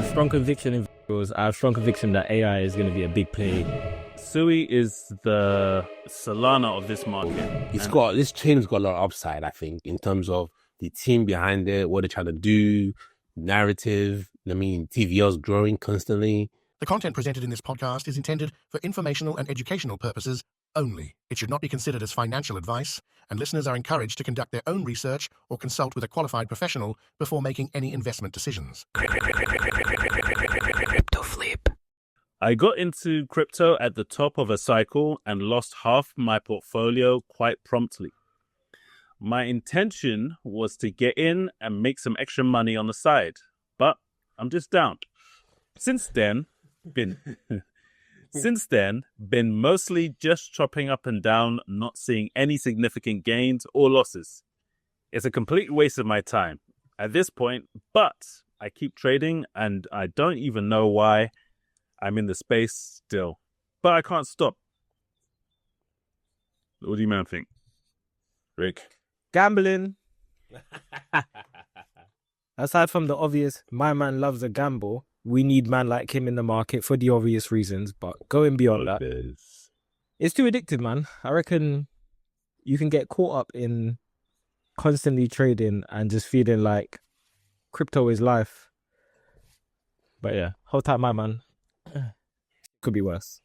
had strong conviction in vehicles. I have strong conviction that AI is going to be a big play. Sui is the Solana of this market. This chain's got a lot of upside, I think, in terms of the team behind it, what they're trying to do, narrative. I mean, TVL's growing constantly. The content presented in this podcast is intended for informational and educational purposes only. It should not be considered as financial advice, and listeners are encouraged to conduct their own research or consult with a qualified professional before making any investment decisions. Crypto flip. I got into crypto at the top of a cycle and lost half my portfolio quite promptly. My intention was to get in and make some extra money on the side, but I'm just down. Since then, been mostly just chopping up and down, not seeing any significant gains or losses. It's a complete waste of my time at this point, but I keep trading and I don't even know why I'm in the space still, but I can't stop. What do you man think? Rick? Gambling. Aside from the obvious, my man loves a gamble. We need man like him in the market for the obvious reasons, but going beyond that, it's too addictive, man. I reckon you can get caught up in constantly trading and just feeling like crypto is life. But yeah, hold tight, my man. Could be worse.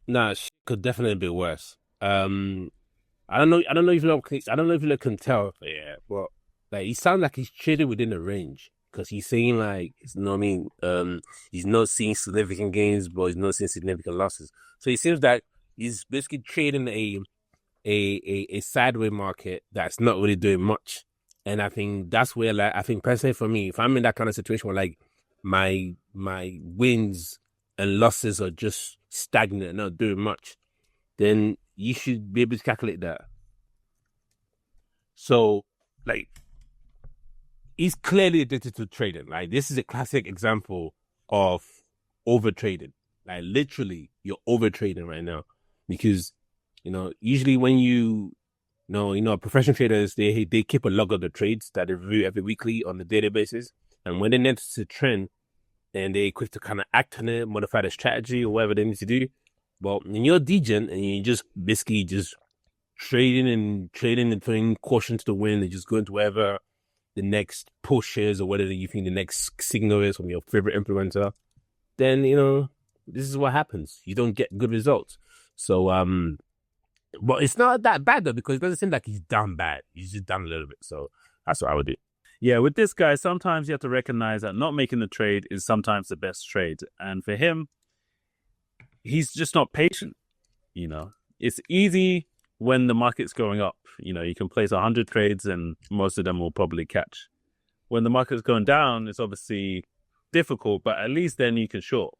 Nah, could definitely be worse. I don't know if you can tell, yeah, but like he sounds like he's trading within the range. Because he's saying like, you know what I mean? He's not seeing significant gains, but he's not seeing significant losses. So it seems that he's basically trading a sideways market that's not really doing much. And I think that's where, like, I think personally for me, if I'm in that kind of situation where like my wins and losses are just stagnant and not doing much, then you should be able to calculate that. So, like, he's clearly addicted to trading. Like, this is a classic example of over trading. Like, literally, you're over trading right now. Because, you know, usually when professional traders, they keep a log of the trades that they review every weekly on a daily basis. And when they notice a trend, then they're quick to kind of act on it, modify the strategy or whatever they need to do. But when you're degen and you just basically just trading and throwing caution to the wind and just going to wherever the next push is or whatever you think the next signal is from your favorite influencer, then, you know, this is what happens. You don't get good results. So, but it's not that bad though, because it doesn't seem like he's down bad. He's just down a little bit. So that's what I would do. Yeah, with this guy, sometimes you have to recognize that not making the trade is sometimes the best trade. And for him, he's just not patient. You know, it's easy when the market's going up. You know, you can place 100 trades and most of them will probably catch. When the market's going down, it's obviously difficult, but at least then you can short.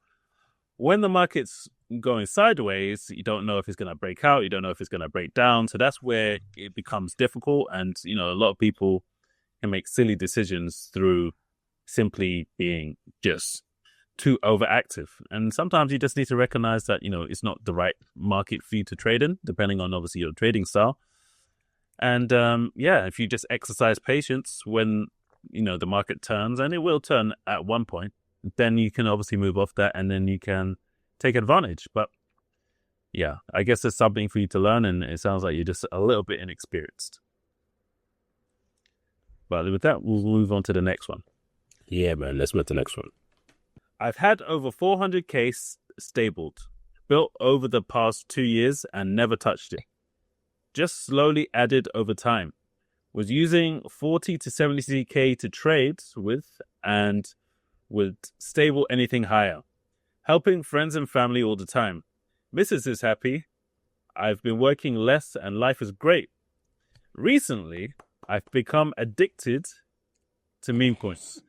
When the market's going sideways, you don't know if it's going to break out. You don't know if it's going to break down. So that's where it becomes difficult. And, you know, a lot of people can make silly decisions through simply being just too overactive. And sometimes you just need to recognize that, you know, it's not the right market for you to trade in, depending on obviously your trading style. And if you just exercise patience when, you know, the market turns, and it will turn at one point, then you can obviously move off that and then you can take advantage. But yeah, I guess there's something for you to learn, and it sounds like you're just a little bit inexperienced. But with that, we'll move on to the next one. Yeah, man, let's move to the next one. I've had over 400K stabled, built over the past 2 years and never touched it. Just slowly added over time. Was using 40 to 70K to trade with and would stable anything higher. Helping friends and family all the time. Mrs. is happy. I've been working less and life is great. Recently, I've become addicted to meme coins.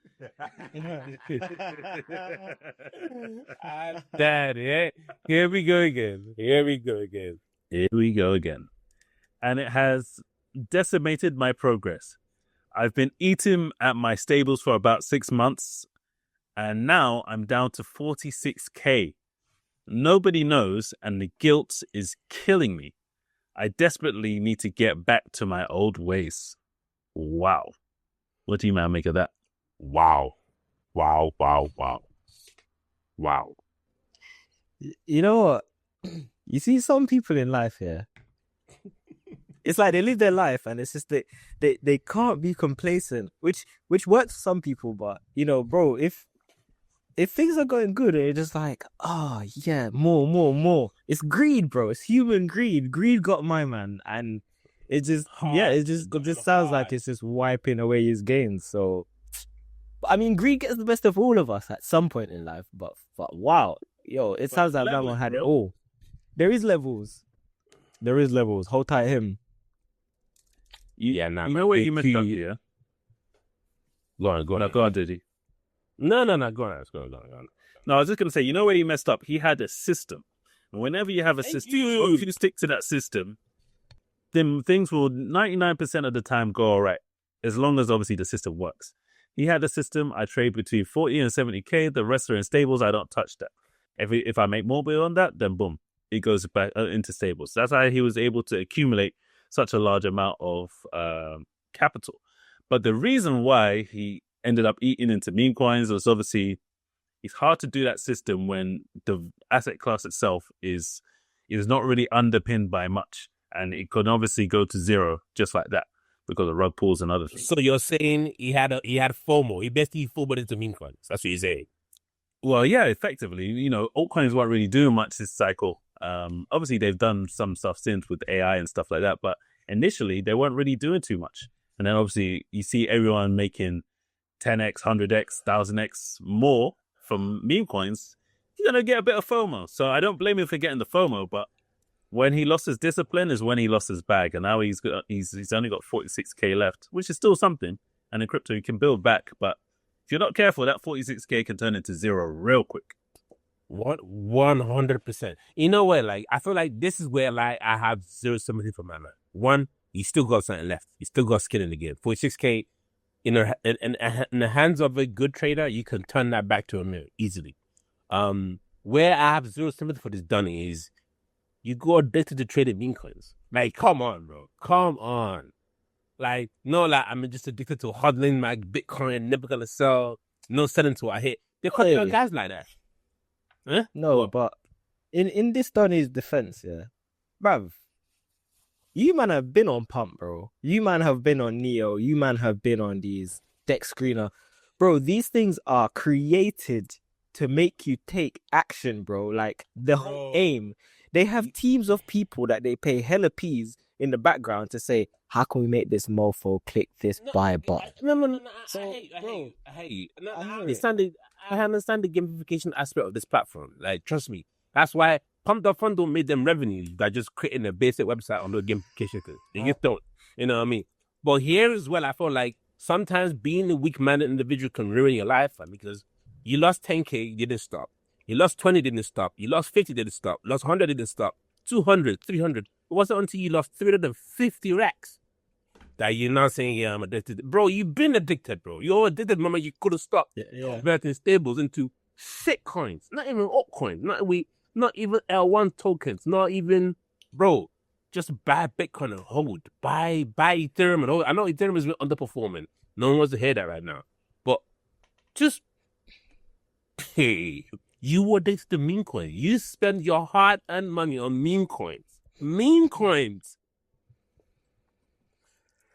Daddy, here we go again. And it has decimated my progress. I've been eating at my stables for about 6 months, and now I'm down to 46K. Nobody knows, and the guilt is killing me. I desperately need to get back to my old ways. Wow. What do you man make of that? Wow. Wow. You know what? You see some people in life here. It's like they live their life and it's just they can't be complacent, which works for some people, but you know, bro, if things are going good and you're just like, oh yeah, more. It's greed, bro. It's human greed. Greed got my man. And it just sounds like it's just wiping away his gains. So I mean, greed gets the best of all of us at some point in life, but wow, yo, it sounds like that one had it all. There is levels. Hold tight him. You know where you messed up here? Go on. No, go on, Deji. No. Go on. No, I was just going to say, you know where he messed up? He had a system. And whenever you have a system, if you stick to that system, then things will 99% of the time go all right. As long as obviously the system works. He had a system. I trade between 40 and 70K. The rest are in stables. I don't touch that. If I make more beyond that, then boom, it goes back into stables. That's how he was able to accumulate such a large amount of capital. But the reason why he ended up eating into meme coins was obviously it's hard to do that system when the asset class itself is not really underpinned by much, and it could obviously go to zero just like that because of rug pulls and other things. So you're saying he had FOMO. He basically FOMO'd into meme coins. That's what you're saying. Well, yeah, effectively, you know, altcoins weren't really doing much this cycle. Obviously, they've done some stuff since with AI and stuff like that, but initially they weren't really doing too much. And then obviously you see everyone making 10x, 100x, 1000x more from meme coins. You're going to get a bit of FOMO. So I don't blame him for getting the FOMO, but when he lost his discipline is when he lost his bag. And now he's only got 46K left, which is still something. And in crypto, you can build back. But if you're not careful, that 46K can turn into zero real quick. 100%. You know what? Like, I feel like this is where like I have zero sympathy for my man. One, you still got something left. You still got skin in the game. 46K, in the hands of a good trader, you can turn that back to a million easily. Where I have zero sympathy for this Dunny is you go addicted to trading meme coins. Like, come on, bro. Come on. Like, no, like, I'm just addicted to hodling my Bitcoin, never gonna sell, no selling till I hit. Because there are guys like that. Huh? No, but in this Donny's defense, yeah, bruv, you man have been on Pump, bro. You man have been on Neo. You man have been on these Dex Screener. Bro, these things are created to make you take action, bro. Like, the whole aim. They have teams of people that they pay hella peas in the background to say, how can we make this mofo click this buy button? No. I hate you. No, I understand the gamification aspect of this platform. Like, trust me. That's why Pump.Fun don't make them revenue by just creating a basic website on the gamification thing. They just don't. You know what I mean? But here as well, I feel like sometimes being a weak-minded individual can ruin your life, because you lost 10K, you didn't stop. You lost 20, didn't stop. You lost 50, didn't stop. You lost 100, didn't stop. 200, 300. It wasn't until you lost 350 racks that you're not saying, yeah, I'm addicted. Bro, you've been addicted, bro. You're addicted, mama. You could have stopped converting stables into sick coins. Not even altcoins. Not even L1 tokens. Not even, bro, just buy Bitcoin and hold. Buy Ethereum and hold. I know Ethereum is underperforming. No one wants to hear that right now. But just, hey, you were addicted to meme coins. You spend your hard-earned money on meme coins. Meme coins.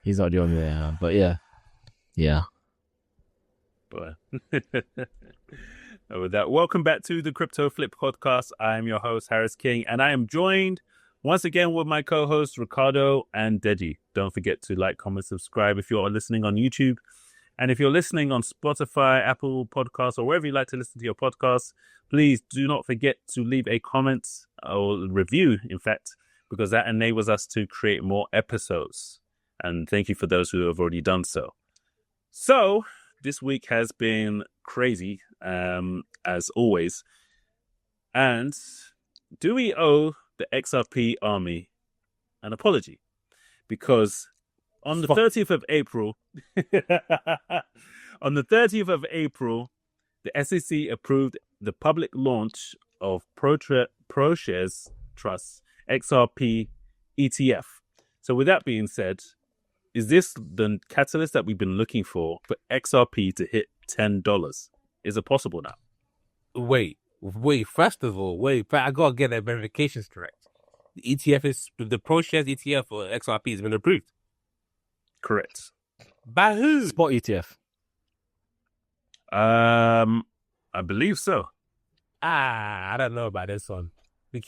He's not the only one, but yeah. But with that, welcome back to the Crypto Flip Podcast. I am your host, Harris King, and I am joined once again with my co-hosts, Ricardo and Deji. Don't forget to like, comment, subscribe if you're listening on YouTube. And if you're listening on Spotify, Apple Podcasts, or wherever you like to listen to your podcasts, please do not forget to leave a comment or review, in fact, because that enables us to create more episodes. And thank you for those who have already done so. So, this week has been crazy, as always. And do we owe the XRP army an apology? Because on the 30th of April, the SEC approved the public launch of ProShares Trust XRP ETF. So with that being said, is this the catalyst that we've been looking for XRP to hit $10? Is it possible now? Wait. First of all, I gotta get the verifications correct. The ETF the ProShares ETF for XRP has been approved. Correct. By who? Spot ETF. I believe so. I don't know about this one. I need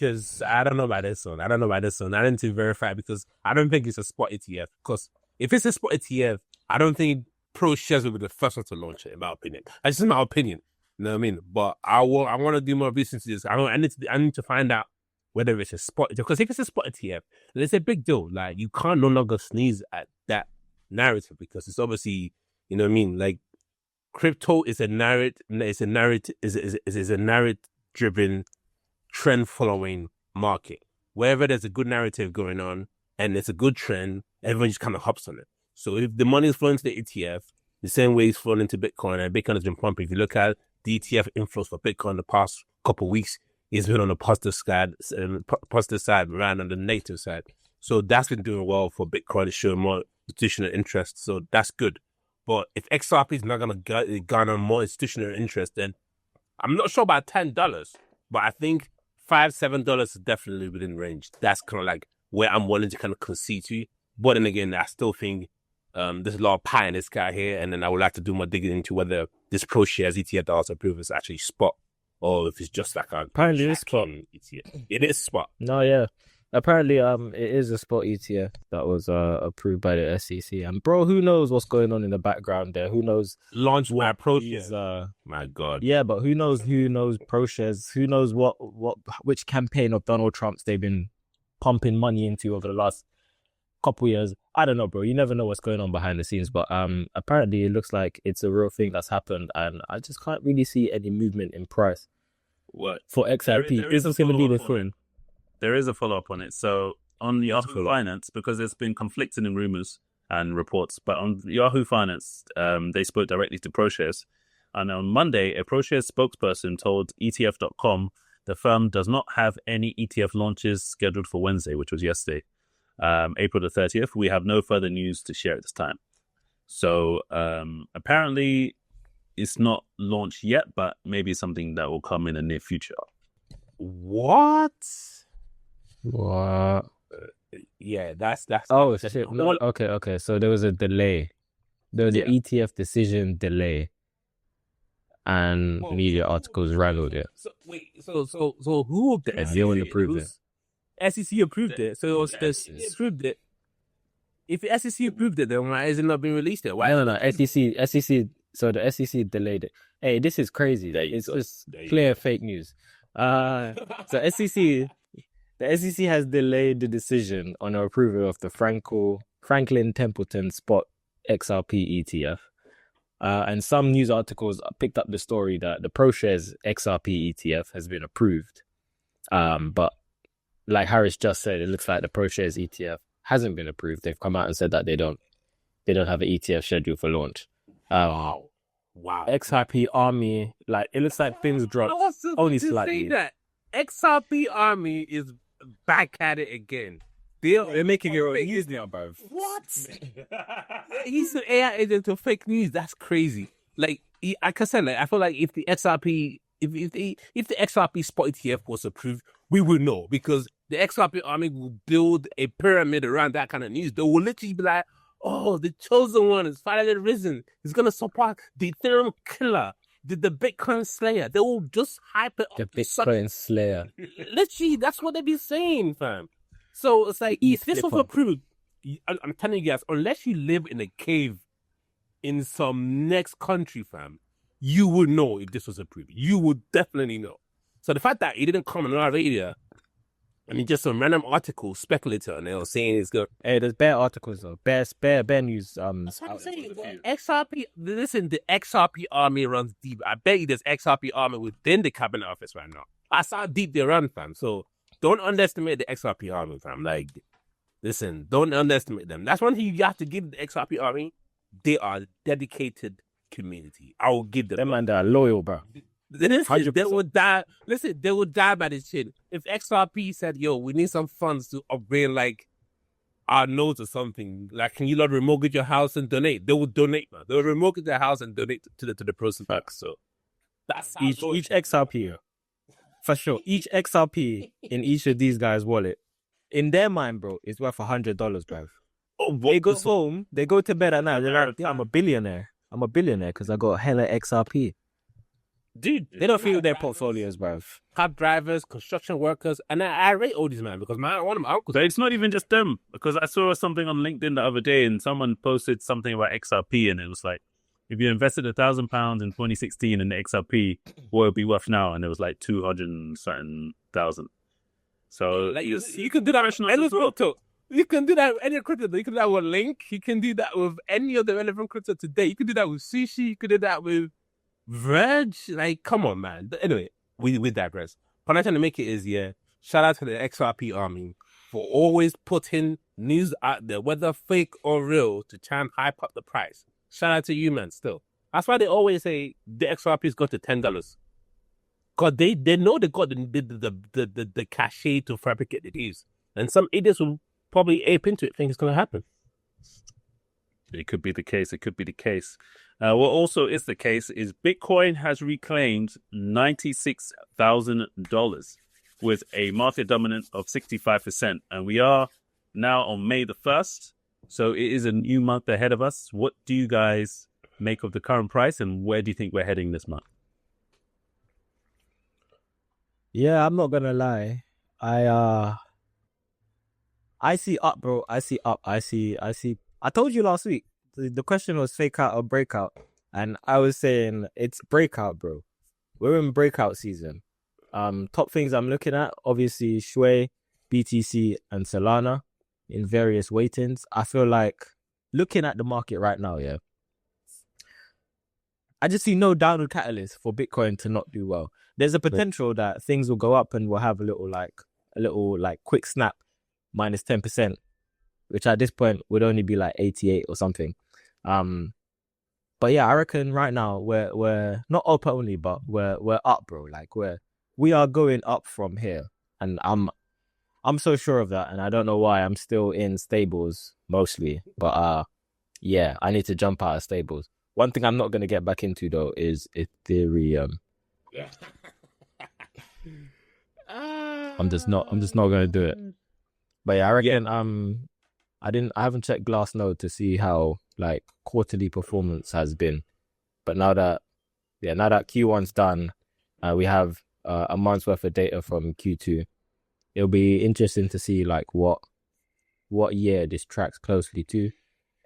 to verify because I don't think it's a spot ETF. Because if it's a spot ETF, I don't think ProShares will be the first one to launch it, in my opinion. That's just my opinion. You know what I mean? But I want to do more research to this. I need to find out whether it's a spot ETF. Because if it's a spot ETF, then it's a big deal. Like, you can't no longer sneeze at that narrative because it's obviously, you know what I mean? Like, crypto is a narrative driven, trend following market. Wherever there's a good narrative going on and it's a good trend, everyone just kind of hops on it. So if the money is flowing to the ETF, the same way it's flowing into Bitcoin, and Bitcoin has been pumping. If you look at the ETF inflows for Bitcoin the past couple of weeks, it's been on the positive side rather than the negative side. So that's been doing well for Bitcoin. It's showing more institutional interest. So that's good. But if XRP is not going to garner more institutional interest, then I'm not sure about $10, but I think $5-7 is definitely within range. That's kind of like where I'm willing to kind of concede to. But then again, I still think there's a lot of pie in this guy here, and then I would like to do more digging into whether this ProShares ETF that was approved is actually spot or if it's just like a Apparently it's spot. ETF. It is spot. No, yeah. Apparently, it is a spot ETF that was approved by the SEC. And bro, who knows what's going on in the background there? Who knows? Launch my ProShares. My God. Yeah, but who knows ProShares? Who knows which campaign of Donald Trump's they've been pumping money into over the last couple years? I don't know, bro. You never know what's going on behind the scenes. But apparently, it looks like it's a real thing that's happened, and I just can't really see any movement in price. What for XRP? There Is this going to be the thing? There is a follow-up on it. So on Yahoo Finance, because there's been conflicting in rumors and reports, but on Yahoo Finance, they spoke directly to ProShares. And on Monday, a ProShares spokesperson told ETF.com the firm does not have any ETF launches scheduled for Wednesday, which was yesterday, April the 30th. We have no further news to share at this time. So apparently it's not launched yet, but maybe something that will come in the near future. What? Yeah, that's oh shit. No, okay. So there was a delay. There was an ETF decision delay, and media articles ran with it. So wait, so who approved it? SEC approved it. So the SEC approved it. If the SEC approved it, then why is it not being released yet? Why? No. SEC. So the SEC delayed it. Hey, this is crazy. It's just clear fake news. So the SEC has delayed the decision on the approval of the Franklin Templeton Spot XRP ETF. And some news articles picked up the story that the ProShares XRP ETF has been approved. But like Harris just said, it looks like the ProShares ETF hasn't been approved. They've come out and said that they don't have an ETF scheduled for launch. Wow. XRP Army, like it looks like things dropped only slightly. That XRP Army is back at it again. They're making it news now, bro. What? He's an AI agent of fake news. That's crazy. Like I said, I feel like if the XRP, if the XRP spot ETF was approved, we would know because the XRP Army will build a pyramid around that kind of news. They will literally be like, "Oh, the chosen one is finally risen. He's gonna support the Ethereum killer, the Bitcoin slayer." They will just hype it up. The Bitcoin slayer. Literally, that's what they be saying, fam. So it's like, if this was approved, I'm telling you guys, unless you live in a cave in some next country, fam, you would know if this was approved. You would definitely know. So the fact that it didn't come on our radio, I mean, just some random article speculator and they were saying it's good. Hey, there's bare articles though, bare news. That's what I'm saying. XRP, listen, the XRP Army runs deep. I bet you there's XRP Army within the cabinet office right now. That's how deep they run, fam. So don't underestimate the XRP Army, fam. Like, listen, don't underestimate them. That's one thing you have to give the XRP Army. They are a dedicated community. I will give them. Them man, they're loyal, bro. Listen, they would die. Listen, they would die by this shit. If XRP said, "Yo, we need some funds to upgrade like our nodes or something," like, can you not remortgage your house and donate? They would donate, man. They would remortgage their house and donate to the person back. So That's Each XRP, for sure. Each XRP in each of these guys' wallet, in their mind, bro, is worth $100, bro. They go home, they go to bed at night. They're like, yeah, I'm a billionaire. I'm a billionaire because I got hella XRP. Dude, They don't feel their portfolios, bro. cab drivers, construction workers, and I rate all these man because one of my uncles. But it's not even just them, because I saw something on LinkedIn the other day and someone posted something about XRP, and it was like, if you invested £1,000 in 2016 in the XRP, what would it be worth now? And it was like 200 and something thousand. So Like you can do that with any crypto. You can do that with any crypto. You can do that with Link. You can do that with any of the relevant crypto today. You can do that with Sushi. You can do that with Verge. Like, come on, man. But anyway, we digress. What I'm trying to make it is, shout out to the XRP army for always putting news out there, whether fake or real, to try and hype up the price. Shout out to you, man, still. That's why they always say the XRP's got to $10. Because they know they got the cachet to fabricate the news. And some idiots will probably ape into it, think it's going to happen. it could be the case. It could be the case. What also is the case is Bitcoin has reclaimed $96,000 with a market dominance of 65%. And we are now on May the 1st. So it is a new month ahead of us. What do you guys make of the current price, and where do you think we're heading this month? Yeah, I'm not gonna lie. I see up, bro. I see up. I see. I told you last week. The question was fake out or breakout, and I was saying it's breakout, bro. We're in breakout season. Top things I'm looking at, obviously Shui, BTC, and Solana in various weightings. I feel like looking at the market right now, I just see no downward catalyst for Bitcoin to not do well. There's a potential that things will go up and we'll have a little quick snap, minus 10%, which at this point would only be like 88 or something. But yeah, I reckon right now we're not up only, but we're up, bro. Like we are going up from here, and I'm so sure of that, and I don't know why I'm still in stables mostly, but yeah, I need to jump out of stables. One thing I'm not going to get back into though is Ethereum. I'm just not going to do it. But yeah, I reckon I haven't checked Glassnode to see how like quarterly performance has been. But now that Q1's done, we have a month's worth of data from Q2. It'll be interesting to see like what year this tracks closely to.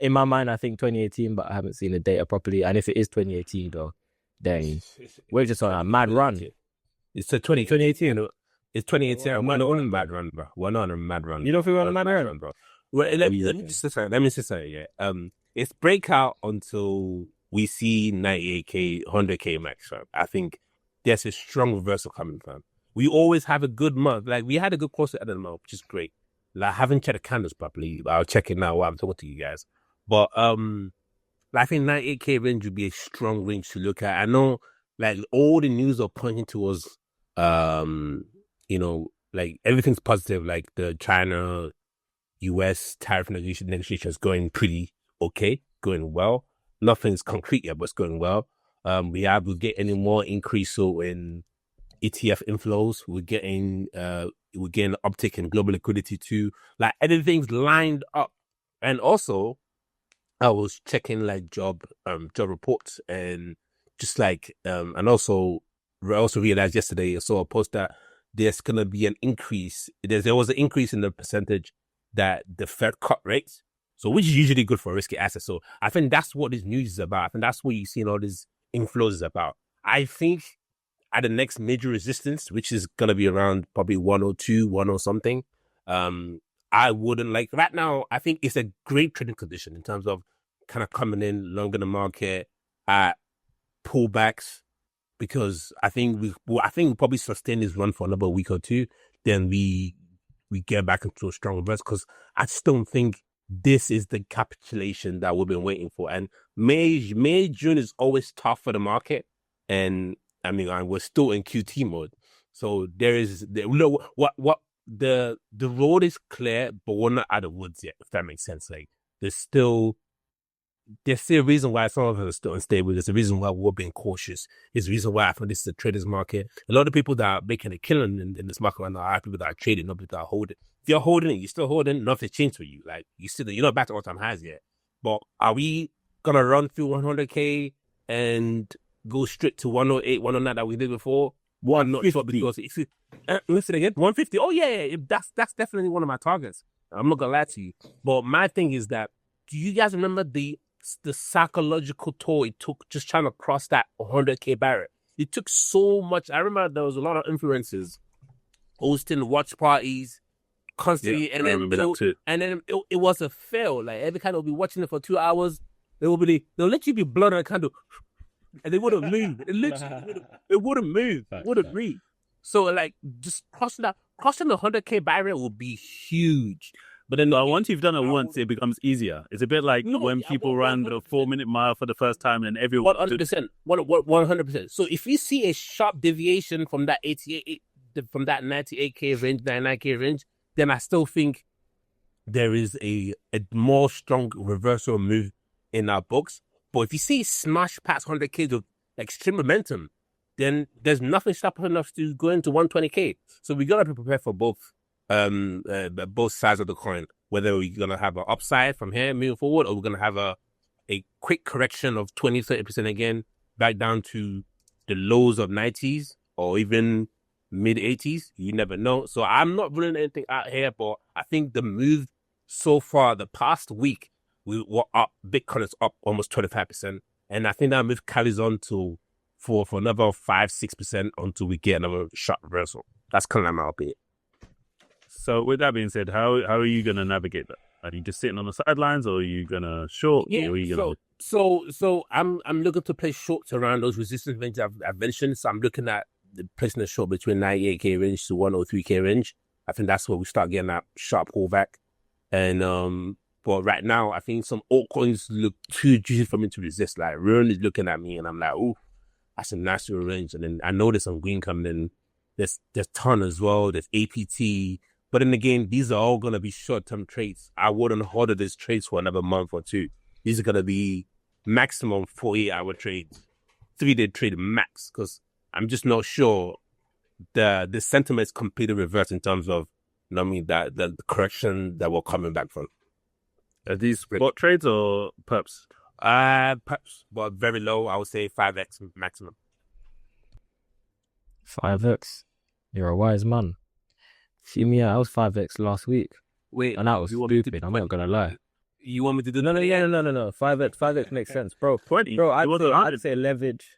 In my mind, I think 2018, but I haven't seen the data properly. And if it is 2018 though, then we're just on a mad run. It's 2018. It's 2018. We're not on a mad run, bro. We're not on a mad run. You don't think we're on a mad run, bro? Well, let me just say something. Yeah. It's breakout until we see 98K, 100K max. Fam. I think there's a strong reversal coming, fam. We always have a good month. Like we had a good course at the month, which is great. Like I haven't checked the candles properly, but I'll check it now while I'm talking to you guys. But I think 98K range would be a strong range to look at. I know, like all the news are pointing towards, like everything's positive. Like the China-US tariff negotiations going pretty okay, going well. Nothing's concrete yet, but it's going well. We're getting more increase in ETF inflows. We're getting an uptick in global liquidity too. Like everything's lined up, and also I was checking like job reports and just like and also I also realized yesterday I saw a post that there's gonna be an increase. There was an increase in the percentage that the Fed cut rates, so which is usually good for risky assets. So I think that's what this news is about. I think that's what you're seeing all these inflows is about. I think at the next major resistance, which is gonna be around probably 102, 10 something. I wouldn't like right now. I think it's a great trading condition in terms of kind of coming in long in the market at pullbacks, because I think we'll probably sustain this run for another week or two. Then we get back into a strong reverse, because I just don't think this is the capitulation that we've been waiting for. And May, June is always tough for the market, and I mean we're still in QT mode, so the road is clear, but we're not out of the woods yet, if that makes sense. Like there's still there's still a reason why some of us are still unstable. There's a reason why we're being cautious. There's a reason why I think this is a trader's market. A lot of people that are making a killing in this market right now are people that are trading, not people that are holding. If you're holding it, you're still holding, nothing changed for you. Like, you're not back to all-time highs yet. But are we gonna run through 100K and go straight to 108, 109 that we did before? I'm not sure, because if you listen again, 150. Oh yeah, that's definitely one of my targets. I'm not gonna lie to you. But my thing is that, do you guys remember the psychological toll it took just trying to cross that 100K barrier? It took so much. I remember there was a lot of influencers hosting watch parties constantly, I remember that too. And then it was a fail. Like, every candle will be watching it for 2 hours. They'll literally be blood on a candle, and they wouldn't move. It wouldn't move. It wouldn't breathe. So, like, just crossing the 100K barrier will be huge. But then once you've done it once, it becomes easier. It's a bit like when people ran the 4-minute mile for the first time, and everyone 100%. 100%. So if you see a sharp deviation from that 88, from that 98K range, 99K range, then I still think there is a more strong reversal move in our books. But if you see smash past 100K with extreme momentum, then there's nothing sharp enough to go into 120K. So we gotta be prepared for both sides of the coin. Whether we're gonna have an upside from here moving forward, or we're gonna have a quick correction of 20-30% again, back down to the lows of 90s or even mid 80s. You never know. So I'm not ruling anything out here, but I think the move so far, the past week, we were up. Bitcoin is up almost 25%, and I think that move carries on for another 5-6% until we get another sharp reversal. That's kind of my opinion. So with that being said, how are you going to navigate that? Are you just sitting on the sidelines, or are you going to short? Yeah, or are you gonna... so I'm looking to play shorts around those resistance ranges I've mentioned. So I'm looking at placing a short between 98K range to 103K range. I think that's where we start getting that sharp pullback. And but right now, I think some altcoins look too juicy for me to resist. Like, Ruin is looking at me, and I'm like, oh, that's a nice range. And then I know there's some green coming in. There's ton as well. There's APT. But then again, these are all going to be short-term trades. I wouldn't hold these trades for another month or two. These are going to be maximum 48-hour trades, 3-day trade max, because I'm just not sure the sentiment is completely reversed in terms of, you know what I mean, that the correction that we're coming back from. Are these spot trades or perps? Perps, but very low. I would say 5x maximum. 5x? You're a wise man. See me out, I was 5x last week. Wait, and that was stupid. I'm not gonna lie. You want me to do No. 5x makes sense, bro. 20. Bro, I'd say leverage.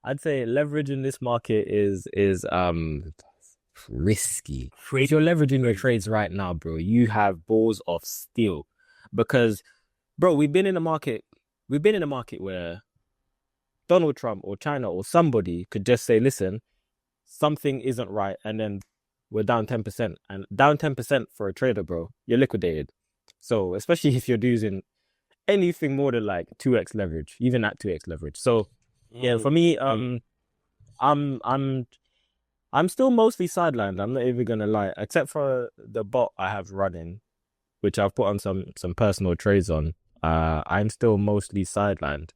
I'd say leverage in this market is risky. If you're leveraging your trades right now, bro, you have balls of steel. Because, bro, we've been in a market where Donald Trump or China or somebody could just say, listen, something isn't right, and then we're down 10%. And down 10% for a trader, bro, you're liquidated. So especially if you're using anything more than like 2x leverage, even at 2x leverage. So yeah, for me, I'm still mostly sidelined. I'm not even gonna lie, except for the bot I have running, which I've put on some personal trades on. I'm still mostly sidelined,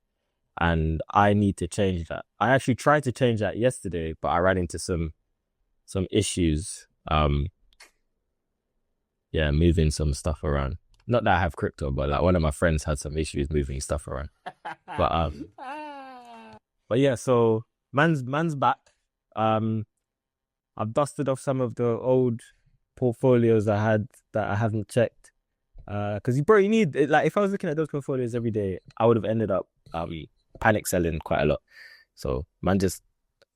and I need to change that. I actually tried to change that yesterday, but I ran into some issues. Moving some stuff around. Not that I have crypto, but like one of my friends had some issues moving stuff around. But yeah, so man's back. I've dusted off some of the old portfolios I had that I haven't checked. Because you need, like, if I was looking at those portfolios every day, I would have ended up panic selling quite a lot. So man, just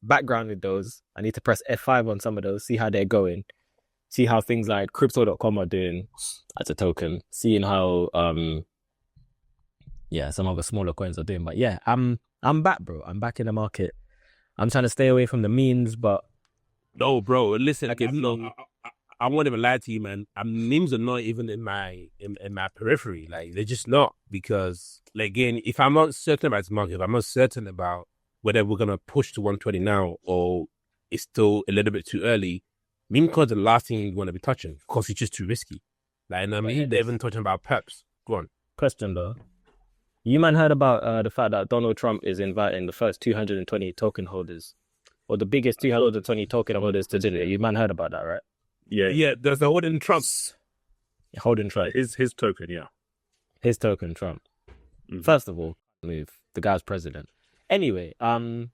backgrounded those. I need to press F5 on some of those, see how they're going, see how things like crypto.com are doing as a token, seeing how some of the smaller coins are doing. But yeah, I'm back, bro. I'm back in the market. I'm trying to stay away from the memes, but no, bro. Listen, I won't even lie to you, man. Memes are not even in my periphery. Like, they're just not, because, like, again, if I'm not certain about this market, if I'm not certain about whether we're gonna push to 120 now or it's still a little bit too early, meme coins are the last thing you want to be touching, because it's just too risky. Like, I mean, they're even talking about perps. Go on. Question though. You man heard about the fact that Donald Trump is inviting the first 220 token holders, or the biggest 220 token holders to dinner. You man heard about that, right? Yeah. Yeah, there's the holding Trumps. Holding Trump. His token, yeah. His token Trump. Mhm. First of all, move. The guy's president. Anyway, I'm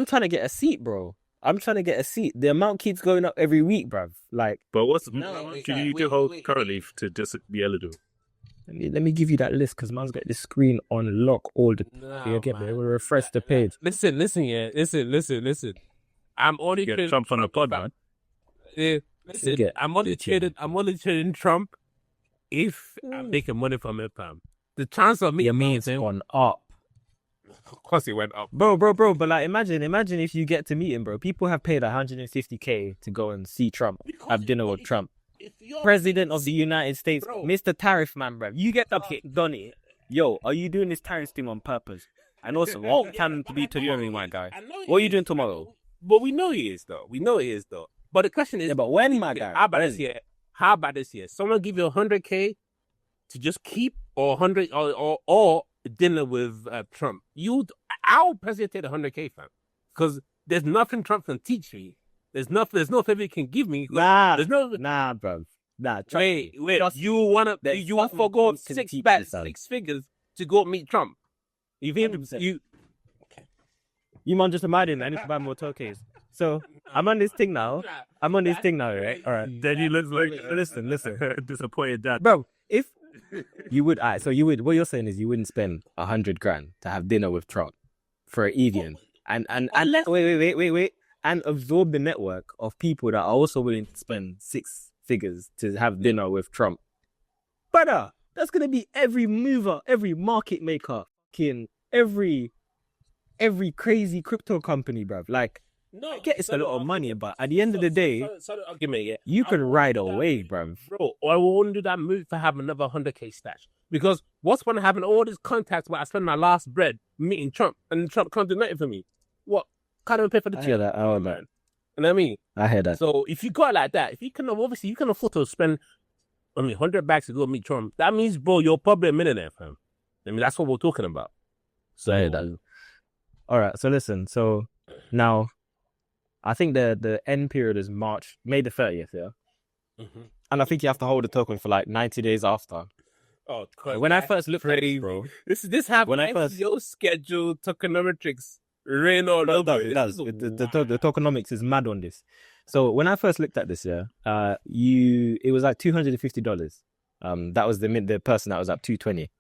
trying to get a seat, bro. I'm trying to get a seat. The amount keeps going up every week, bruv. Like, But what's No, do you need to hold currently to just be eligible? let me give you that list because man's got this screen on lock all the time. You get me? We'll refresh the page. Listen, yeah. Listen. I'm only Get trading Trump on the pod, man. Yeah, listen, Get I'm only trading Trump if I'm making money from it, fam. The chance of me The amount's gone up. of course it went up. Bro. But like, imagine if you get to meet him, bro. People have paid 150K to go and see Trump, have dinner with Trump. President of the United States, Bro. Mr. Tariff Man, bro. You get up here, Donny. Yo, are you doing this tariff thing on purpose? And also, what can be tomorrow, my guy? What are you doing tomorrow? But we know he is, though. But the question is, Yeah, but when, my guy? How about this year? Someone give you 100K to just keep, or 100, or dinner with Trump. Our president take 100K, fam, because there's nothing Trump can teach me. There's no favor he can give me. Nah, There's no. nah, bro. Nah, trust Wait. me. Just- You want there's to nothing forgo Trump can six teach bets, this, son. 6 figures to go meet Trump? You feel 100%. You man just reminded me, I need to buy more tokens. So I'm on this thing now. right? All right. Then he looks like Listen. disappointed dad. Bro, if you would, so you would, what you're saying is you wouldn't spend 100 grand to have dinner with Trump for an Evian and wait, and absorb the network of people that are also willing to spend 6 figures to have dinner with Trump. Brother, that's gonna be every mover, every market maker, every crazy crypto company, bruv. Like, No, I get it's a lot of money, but at the end of the day, so the argument, yeah, you can ride away, bruv. bro. I won't do that move for having another 100K stash, because what's when having all these contacts where I spend my last bread meeting Trump and Trump can't do nothing for me? What? Can't even pay for the I trip. hear that. Oh, man. You know what I mean? I hear that. So if you got it like that, if you can, obviously you can afford to spend only 100 bags to go meet Trump. That means, bro, you're probably a millionaire, fam. I mean, that's what we're talking about. So I hear that. All right. So listen. So now, I think the end period is May the 30th, yeah? Mm-hmm. And I think you have to hold the token for like 90 days after. Oh, When I first looked at it, bro, this happened. When I first- your schedule tokenomics rain all over it does. The tokenomics is mad on this. So when I first looked at this, yeah, it was like $250. That was the person that was at 220.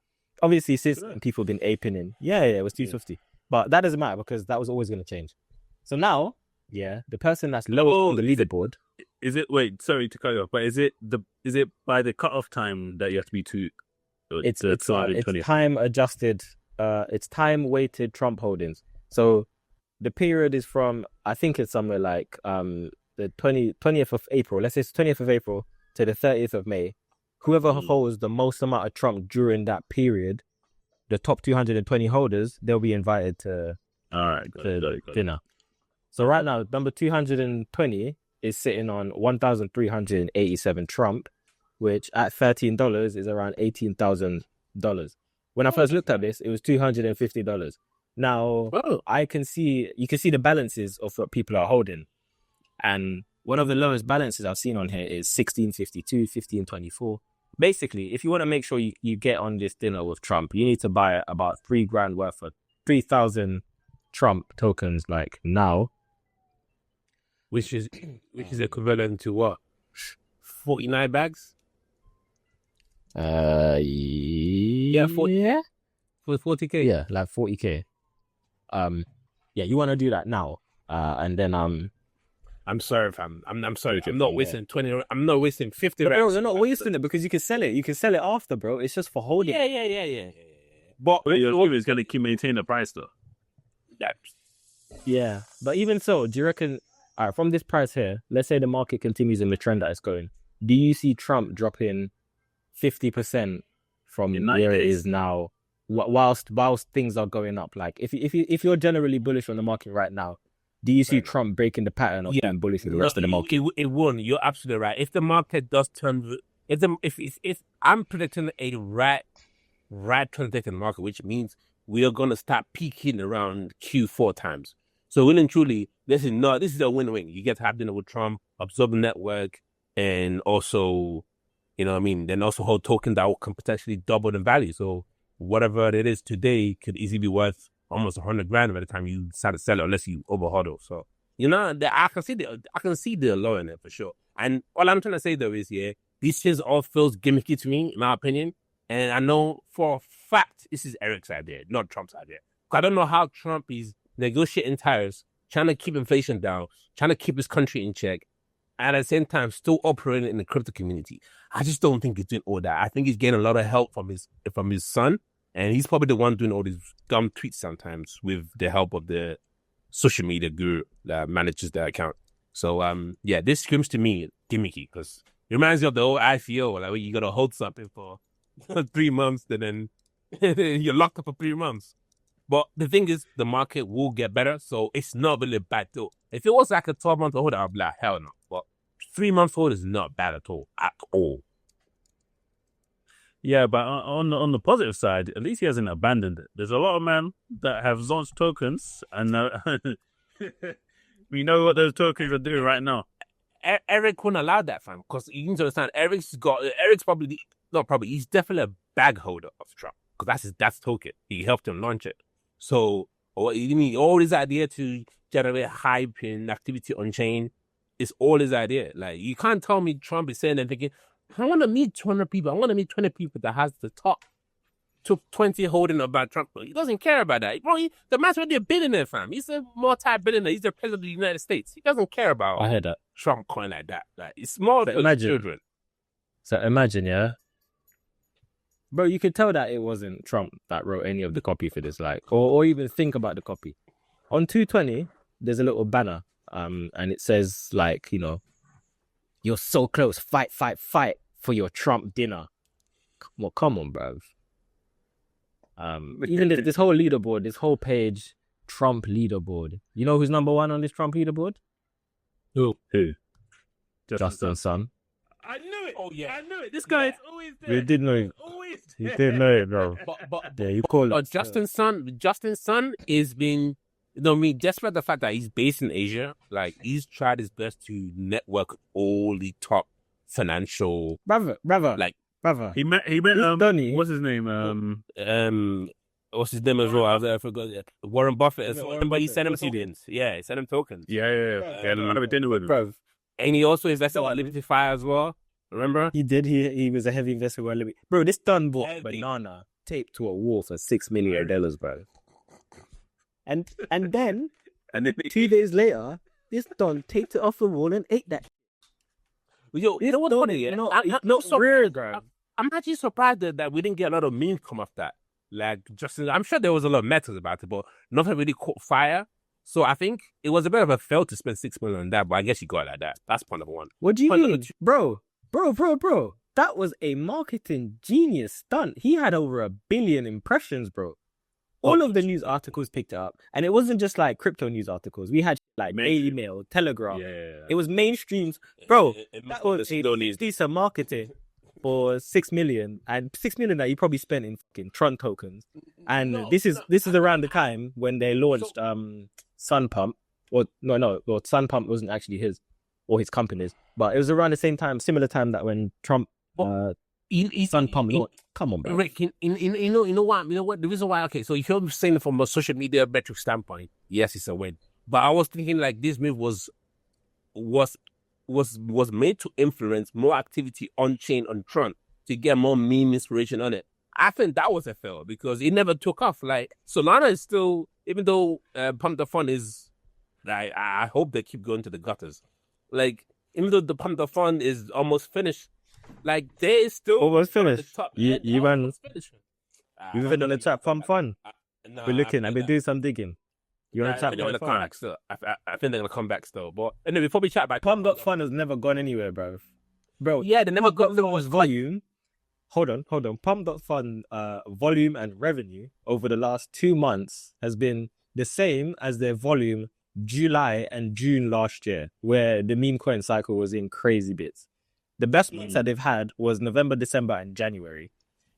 Obviously, since people have been aping in, yeah, it was 250. But that doesn't matter because that was always going to change. So now, yeah, the person that's lowest on the leaderboard. Is it? Wait, sorry to cut you off, but is it by the cutoff time that you have to be to? It's 220? time adjusted. It's time weighted Trump holdings. So the period is from, I think it's somewhere like the 20th of April. Let's say it's 20th of April to the 30th of May. Whoever holds the most amount of Trump during that period, the top 220 holders, they'll be invited to All right, got it. dinner. So right now, number 220 is sitting on 1,387 Trump, which at $13 is around $18,000. When I first looked at this, it was $250. Now, you can see the balances of what people are holding. And one of the lowest balances I've seen on here is 1652, 1524. Basically, if you want to make sure you get on this dinner with Trump, you need to buy about $3,000 worth of 3,000 Trump tokens like now. which is equivalent to what? 49 bags? Yeah, 40. yeah. For 40K? Yeah, like 40K. Yeah, you want to do that now. And then I'm sorry, fam. I'm sorry. I'm not wasting 20. I'm not wasting 50 bro, bags. you're not wasting it because you can sell it. You can sell it after, bro. It's just for holding. Yeah. But your is going to keep maintain the price though. Yeah, but even so, do you reckon? All right, from this price here, let's say the market continues in the trend that it's going. Do you see Trump dropping 50% from In 9 where it days? is now, whilst things are going up? Like, if you're generally bullish on the market right now, do you see Trump breaking the pattern of being bullish for the rest of the market? It won't. You're absolutely right. If the market does turn if I'm predicting a rat transaction market, which means we are gonna start peaking around Q4 times. So really and truly, this is a win-win. You get to have dinner with Trump, absorb the network, and also, you know what I mean, then also hold token that can potentially double in value. So whatever it is today could easily be worth almost 100 grand by the time you decide to sell it, unless you overhodl. So, you know, I can see the law in it for sure. And all I'm trying to say though is, these shit all feels gimmicky to me, in my opinion. And I know for a fact this is Eric's idea, not Trump's idea. I don't know how Trump is negotiating tariffs, trying to keep inflation down, trying to keep his country in check, and at the same time still operating in the crypto community. I just don't think he's doing all that. I think he's getting a lot of help from his son, and he's probably the one doing all these dumb tweets sometimes with the help of the social media guru that manages the account. So this screams to me gimmicky, because it reminds me of the old ICO, like where you gotta hold something for 3 months and then you're locked up for 3 months. But the thing is, the market will get better, so it's not really a bad deal. If it was like a 12-month hold, I'd be like, hell no. But 3 months hold is not bad at all. Yeah, but on the positive side, at least he hasn't abandoned it. There's a lot of men that have Zon's tokens, and we know what those tokens are doing right now. Eric wouldn't allow that, fam, because you need to understand, Eric's he's definitely a bag holder of Trump, because that's token. He helped him launch it. So, you mean all his idea to generate hype and activity on chain is all his idea. Like, you can't tell me Trump is saying and thinking, I want to meet 200 people. I want to meet 20 people that has the top 20 holding about Trump. He doesn't care about that. Bro, the man's already a billionaire, fam. He's a multi-billionaire. He's the president of the United States. He doesn't care about I heard that. Trump coin like that. Like, it's more for children. So imagine, yeah. Bro, you could tell that it wasn't Trump that wrote any of the copy for this, like, or even think about the copy. On 220, there's a little banner, and it says, like, you know, you're so close, fight for your Trump dinner. Well, come on, bruv. Even this whole leaderboard, this whole page, Trump leaderboard. You know who's number one on this Trump leaderboard? Who? Justin's son. I knew it. Oh, yeah. I knew it. This guy is always there. We did know it. Always He there. did know it, bro. But Yeah, you call it. Justin's son is being, you know, despite the fact that he's based in Asia, like, he's tried his best to network all the top financial, Brother. like, Brother. He met Donny. what's his name? what's his name as well? I forgot. Warren Buffett. Yeah, Warren Buffett. He sent him CDs. Yeah, he sent him tokens. Yeah. He had a dinner with him. Bro, And he also invested in Liberty Fire as well. Remember? he did. He was a heavy investor. Bro, this done bought Heavy. banana taped to a wall for $6 million, bro. And then And then 2 days later, this don taped it off the wall and ate that. Yo, you know what's funny? Yeah? Weird, bro. I'm actually surprised that we didn't get a lot of memes come off that. Like, Justin, I'm sure there was a lot of metas about it, but nothing really caught fire. So I think it was a bit of a fail to spend $6 million on that, but I guess you got it like that. That's point number one. What do you Point mean? number two- Bro. That was a marketing genius stunt. He had over 1 billion impressions, bro. All of the news articles picked it up. And it wasn't just like crypto news articles. We had like Daily Mail, Telegraph. Yeah. It was mainstreams. Bro, It that was slowly- decent marketing for 6 million. And 6 million that you probably spent in fucking Tron tokens. And this is around the time when they launched Sun Pump. Well, Sun Pump wasn't actually his or his company's. But it was around the same time, similar time that when Trump Sun Pump launched. Come on, bro. Rick, you know what? The reason why, okay, so if you're saying it from a social media metric standpoint, yes, it's a win. But I was thinking like this move was made to influence more activity on chain on Tron to get more meme inspiration on it. I think that was a fail because it never took off. Like, Solana is still, even though Pump the Fund is, like, I hope they keep going to the gutters. Like, even though the Pump the Fund is almost finished, like, there is still Almost the finished. top You end man, almost finished. you've been on the trap Pump Fun. No, We're looking. I I've been doing some digging. You're on the I trap think they're gonna Pump come Fun. back still. I think they're gonna come back still. But anyway, before we chat about Pump.fun has never gone anywhere, bro. Bro, yeah, they never got Pump.fun's volume. Hold on. Pump.fun volume and revenue over the last 2 months has been the same as their volume July and June last year, where the meme coin cycle was in crazy bits. The best months that they've had was November, December, and January.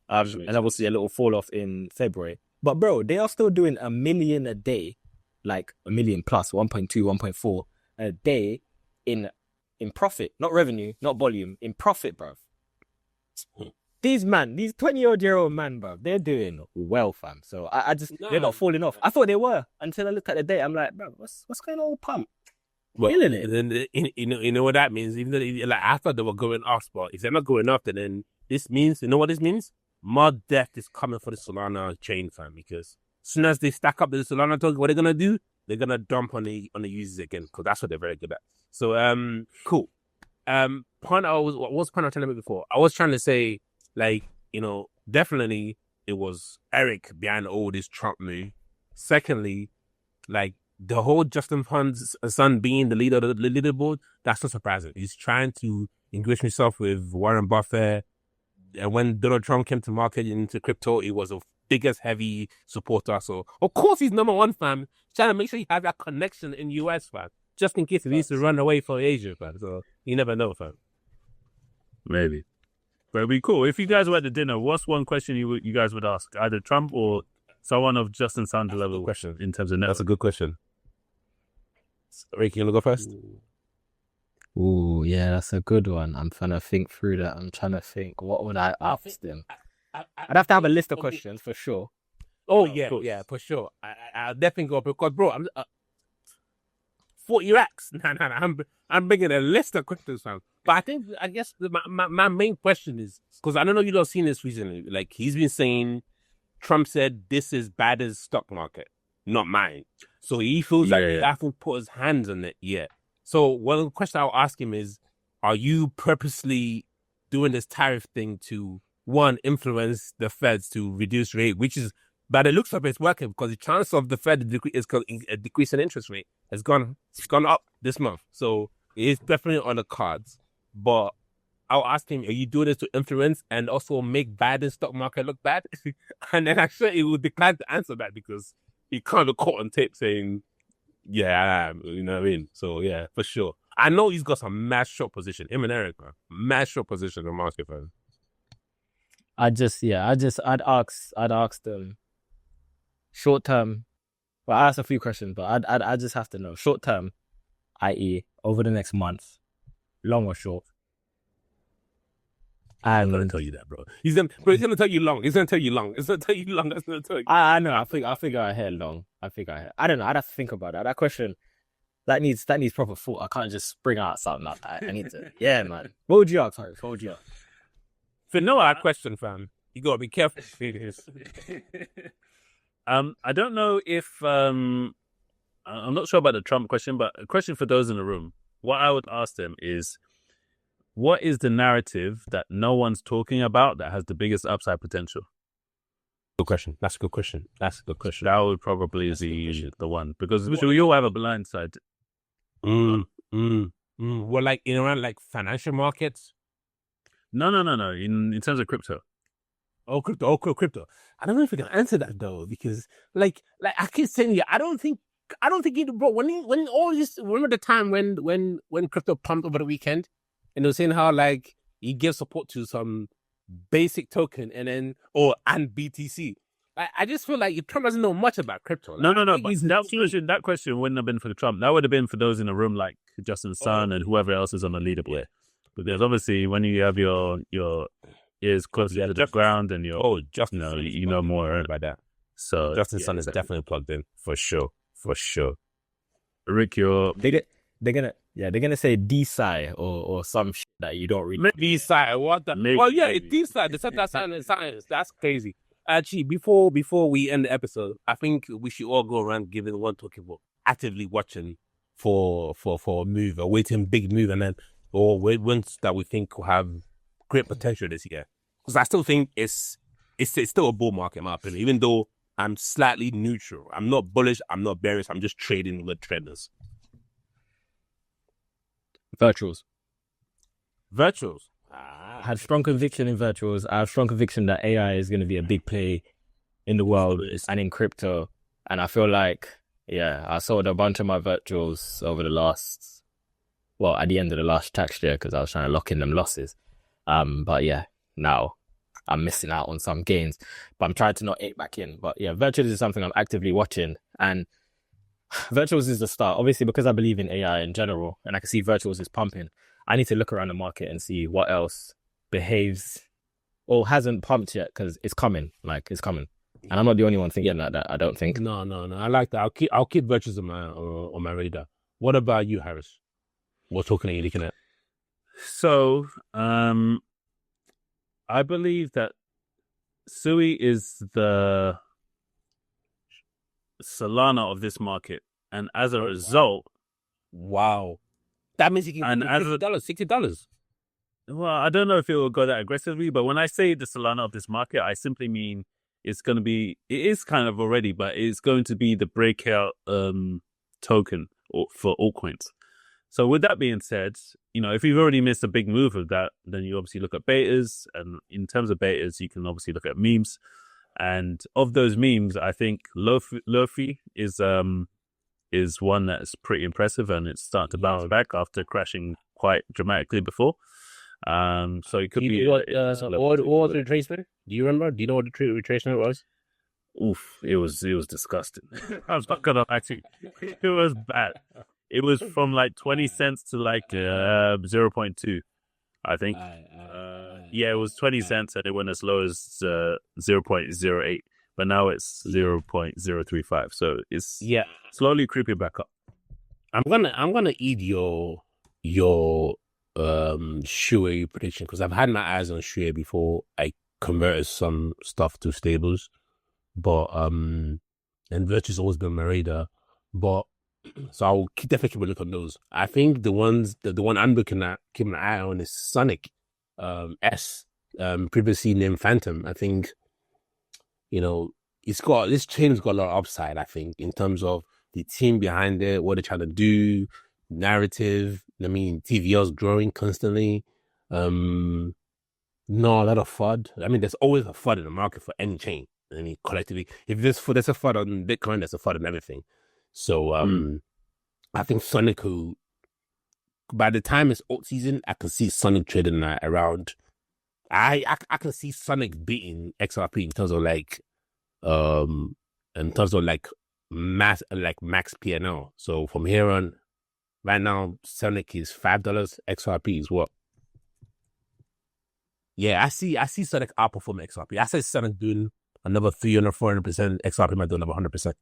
And obviously a little fall off in February. But bro, they are still doing 1 million a day, like 1 million plus, 1.2, 1.4 a day in profit, not revenue, not volume, in profit, bro. These 20-year-old man, bro, they're doing well, fam. So I just, they're not falling off. I thought they were until I looked at the day. I'm like, bro, what's going on with Pump? Well, Killing it. then you know what that means. Even though like I thought they were going off, but if they're not going off, then this means, you know what this means? More death is coming for the Solana chain, fam. Because as soon as they stack up the Solana token, what they're gonna do? They're gonna dump on the users again, because that's what they're very good at. So cool. What was point I was telling you before? I was trying to say, like, you know, definitely it was Eric behind all this Trump move. Secondly, like, the whole Justin Hun's son being the leader of the leaderboard, that's not surprising. He's trying to engage himself with Warren Buffett. And when Donald Trump came to market into crypto, he was the biggest heavy supporter. So, of course, he's number one, fam. Trying to make sure you have that connection in US, fam. Just in case he needs to run away for Asia, fam. So, you never know, fam. Maybe. But it'd be cool. If you guys were at the dinner, what's one question you guys would ask? Either Trump or someone of Justin Sun's level question in terms of network. That's a good question. Ricky, you want to go first? Ooh, yeah, that's a good one. I'm trying to think through that. I'm trying to think, what would I ask them? I'd have to have a list of questions for sure. Oh, yeah, for sure. I'll definitely go, because, bro, I'm 40 racks. Nah, I'm bringing a list of questions, fam. But I guess my main question is, because I don't know if you've seen this recently, like, he's been saying, Trump said, this is bad as stock market, not mine. So he feels like he hasn't put his hands on it yet. So one question I'll ask him is, are you purposely doing this tariff thing to, one, influence the Feds to reduce rate, which is, by the looks of it, it's working, because the chance of the Fed decrease in interest rate has gone up this month. So it's definitely on the cards. But I'll ask him, are you doing this to influence and also make bad in stock market look bad? And then actually he will decline to answer that, because he can't caught on tape saying, yeah, I am, you know what I mean? So yeah, for sure. I know he's got some mad short position. Him and Eric, man. Mad short position on market, fam. I'd ask them short term. Well, I asked a few questions, but I'd just have to know short term, i.e., over the next month, long or short. I'm gonna tell you that, bro. He's gonna tell you long. He's gonna tell you long. It's gonna tell you long. That's gonna tell you. I know. I figure ahead long. I don't know. I'd have to think about that. That question, that needs proper thought. I can't just spring out something like that. I need to. Yeah, man. What would you ask, Harris? What would you ask? For no hard question, fam, you gotta be careful. I don't know if I'm not sure about the Trump question, but a question for those in the room. What I would ask them is, what is the narrative that no one's talking about that has the biggest upside potential? Good question. That's a good question. That would probably be the one, because we all have a blind side. Well, like in around like financial markets. No. In terms of crypto. Oh, crypto. I don't know if we can answer that though, because like I keep saying you, I don't think it, bro. When all this, remember the time when crypto pumped over the weekend, and they were saying how like he gives support to some basic token and BTC. I just feel like Trump doesn't know much about crypto. Like, No. But that question wouldn't have been for Trump. That would have been for those in the room, like Justin Sun and whoever else is on the leaderboard. Because obviously, when you have your ears close to the ground and you're you know more about that. So Justin Sun is definitely plugged in for sure. Rick, they're gonna say DeSci or some shit that you don't read. DeSci, what the? Well, yeah, it's DeSci. The center science. That's crazy. Actually, before we end the episode, I think we should all go around giving one talking about actively watching for a move, a waiting big move, and then or ones that we think will have great potential this year. Because I still think it's still a bull market in my opinion, even though I'm slightly neutral. I'm not bullish. I'm not bearish. I'm just trading with traders. Virtuals. I had strong conviction in virtuals. I have strong conviction that AI is going to be a big play in the world and in crypto. And I feel like, I sold a bunch of my virtuals over the last well, at the end of the last tax year because I was trying to lock in them losses. But yeah, now I'm missing out on some gains, but I'm trying to not ache back in. But yeah, virtuals is something I'm actively watching, and virtuals is the start. Obviously, because I believe in AI in general, and I can see virtuals is pumping. I need to look around the market and see what else behaves or hasn't pumped yet because it's coming. Like it's coming, and I'm not the only one thinking like that. I don't think. No. I like that. I'll keep virtues on my radar. What about you, Harris? What token are you looking at? So, I believe that Sui is the Solana of this market, and as a result, Wow, that means you can and $60. well, I don't know if it will go that aggressively, but when I say the Solana of this market, I simply mean it's going to be, it is kind of already, but it's going to be the breakout token for altcoins. So with that being said, if you've already missed a big move of that, then you obviously look at betas. And in terms of betas, you can obviously look at memes. And of those memes, I think Lofi is one that's pretty impressive, and it's starting to bounce back after crashing quite dramatically before. So it could be. What was the retracement? Do you remember? Do you know what the retracement was? Oof! It was disgusting. I'm not gonna actually. It was bad. It was from like 20 cents to like 0.2, I think. Yeah, it was 20 cents, and it went as low as 0.08, but now it's 0.035. So it's slowly creeping back up. I'm gonna eat your Shui prediction because I've had my eyes on Shui before I converted some stuff to stables, but and Virtue's always been my radar, but so I'll definitely keep a look on those. I think the one I'm looking at, keeping an eye on is Sonic S, previously named Phantom. I think it's got this chain's got a lot of upside. I think in terms of the team behind it, what they're trying to do, narrative. I mean, TVL's growing constantly. No, a lot of FUD. I mean, there's always a FUD in the market for any chain. I mean, collectively, if there's a FUD on Bitcoin, there's a FUD on everything. So, I think Sonic, by the time it's alt season, I can see Sonic trading around. I can see Sonic beating XRP in terms of max PNL. So from here on, right now Sonic is $5. XRP is what? Yeah, I see Sonic outperforming XRP. I say Sonic doing another 300-400%. XRP might do another 100%.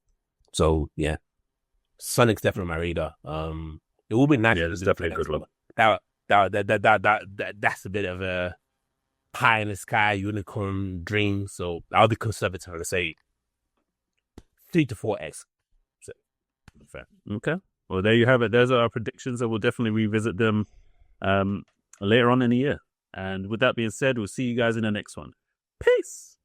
So yeah, Sonic's definitely on my radar. It will be nice. Yeah, it's definitely a good one. That's a bit of a pie in the sky unicorn dream. So I'll be conservative and say 3 to 4x. So, fair. Okay. Well, there you have it. Those are our predictions, and we'll definitely revisit them later on in the year. And with that being said, we'll see you guys in the next one. Peace.